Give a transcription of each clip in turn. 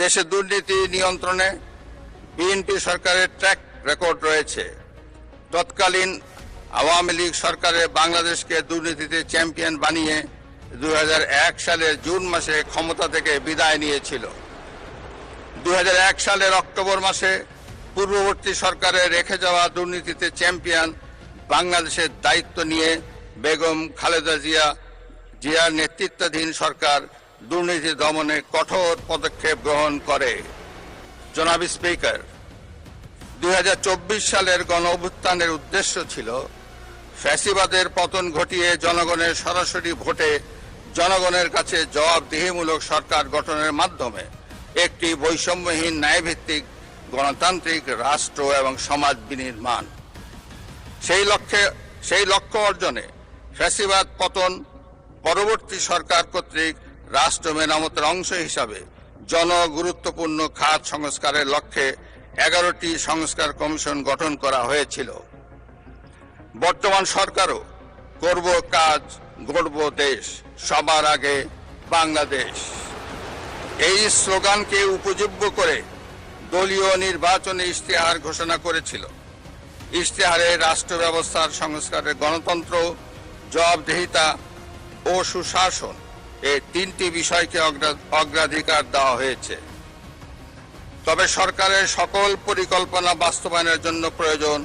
দেশে দুর্নীতি নিয়ন্ত্রণে বিএনপি সরকারের ট্র্যাক রেকর্ড রয়েছে। তৎকালীন আওয়ামী লীগ সরকারে বাংলাদেশকে দুর্নীতিতে চ্যাম্পিয়ন বানিয়ে 2001 সালের জুন মাসে ক্ষমতা থেকে বিদায় নিয়েছিল। 2001 সালের অক্টোবর মাসে পূর্ববর্তী সরকারে রেখে যাওয়া দুর্নীতিতে চ্যাম্পিয়ন বাংলাদেশের দায়িত্ব নিয়ে বেগম খালেদা জিয়ার নেতৃত্বাধীন সরকার দুর্নীতি দমনে কঠোর পদক্ষেপ গ্রহণ করে। জনাব স্পিকার, 2024 সালের গণঅভ্যুত্থানের উদ্দেশ্য ছিল ফ্যাসিবাদের পতন ঘটিয়ে জনগণের সরাসরি ভোটে জনগণের কাছে জবাবদিহিমূলক সরকার গঠনের মাধ্যমে একটি বৈষম্যহীন ন্যায়ভিত্তিক গণতান্ত্রিক রাষ্ট্র এবং সমাজ বিনির্মাণ। সেই লক্ষ্য অর্জনে ফ্যাসিবাদ পতন পরবর্তী সরকার কর্তৃক রাষ্ট্র মেরামতের অংশ হিসাবে জনগুরুত্বপূর্ণ খাত সংস্কারের লক্ষ্যে 11টি সংস্কার কমিশন গঠন করা হয়েছিল। বর্তমান সরকারও করব কাজ, গড়ব দেশ, সবার আগে বাংলাদেশ, এই স্লোগানকে উপজীব্য করে দলীয় নির্বাচনী ইশতেহার ঘোষণা করেছিল। ইশতেহারে রাষ্ট্র ব্যবস্থার সংস্কারে গণতন্ত্র, জবাবদিহিতা ও সুশাসন এই 3টি বিষয়কে অগ্রাধিকার দেওয়া হয়েছে। তবে সরকারের সকল পরিকল্পনা বাস্তবায়নের জন্য প্রয়োজন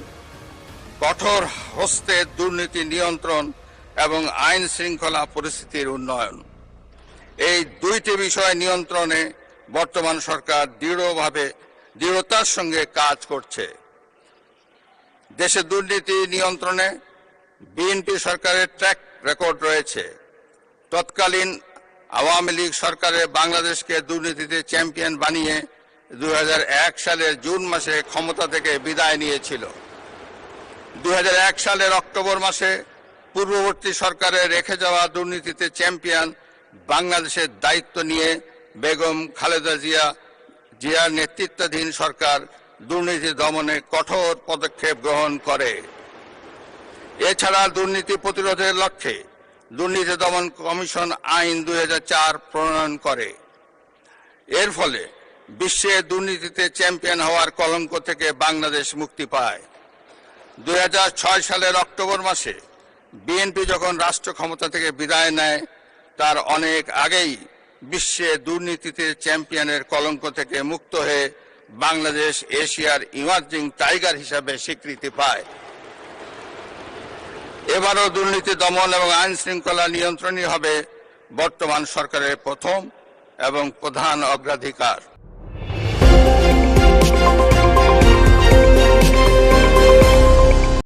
কঠোর হস্তে দুর্নীতি নিয়ন্ত্রণ এবং আইন শৃঙ্খলা পরিস্থিতির উন্নয়ন। এই 2টি বিষয় নিয়ন্ত্রণে বর্তমান সরকার দৃঢ়তার সঙ্গে কাজ করছে। দেশে দুর্নীতি নিয়ন্ত্রণে বিএনপি সরকারের ট্র্যাক রেকর্ড রয়েছে। তৎকালীন আওয়ামী লীগ সরকারে বাংলাদেশকে দুর্নীতিতে চ্যাম্পিয়ন বানিয়ে 2001 সালের জুন মাসে ক্ষমতা থেকে বিদায় নিয়েছিল। 2001 সালের অক্টোবর মাসে পূর্ববর্তী সরকারে রেখে যাওয়া দুর্নীতিতে চ্যাম্পিয়ন বাংলাদেশের দায়িত্ব নিয়ে বেগম খালেদা জিয়ার নেতৃত্বাধীন সরকার দুর্নীতি দমনে কঠোর পদক্ষেপ গ্রহণ করে। এছাড়া দুর্নীতি প্রতিরোধের লক্ষ্যে দুর্নীতি দমন কমিশন আইন 2004 প্রণয়ন করে। এর ফলে বিশ্বে দুর্নীতিতে চ্যাম্পিয়ন হওয়ার কলঙ্ক থেকে বাংলাদেশ মুক্তি পায়। 2006 সালের অক্টোবর মাসে বিএনপি যখন রাষ্ট্র ক্ষমতা থেকে বিদায় নেয়, তার অনেক আগেই বিশ্বে দুর্নীতিতে চ্যাম্পিয়নের কলঙ্ক থেকে মুক্ত হয়ে বাংলাদেশ এশিয়ার ইমার্জিং টাইগার হিসাবে স্বীকৃতি পায়। এবারও দুর্নীতি দমন এবং আইন শৃঙ্খলা নিয়ন্ত্রণই হবে বর্তমান সরকারের প্রথম এবং প্রধান অগ্রাধিকার।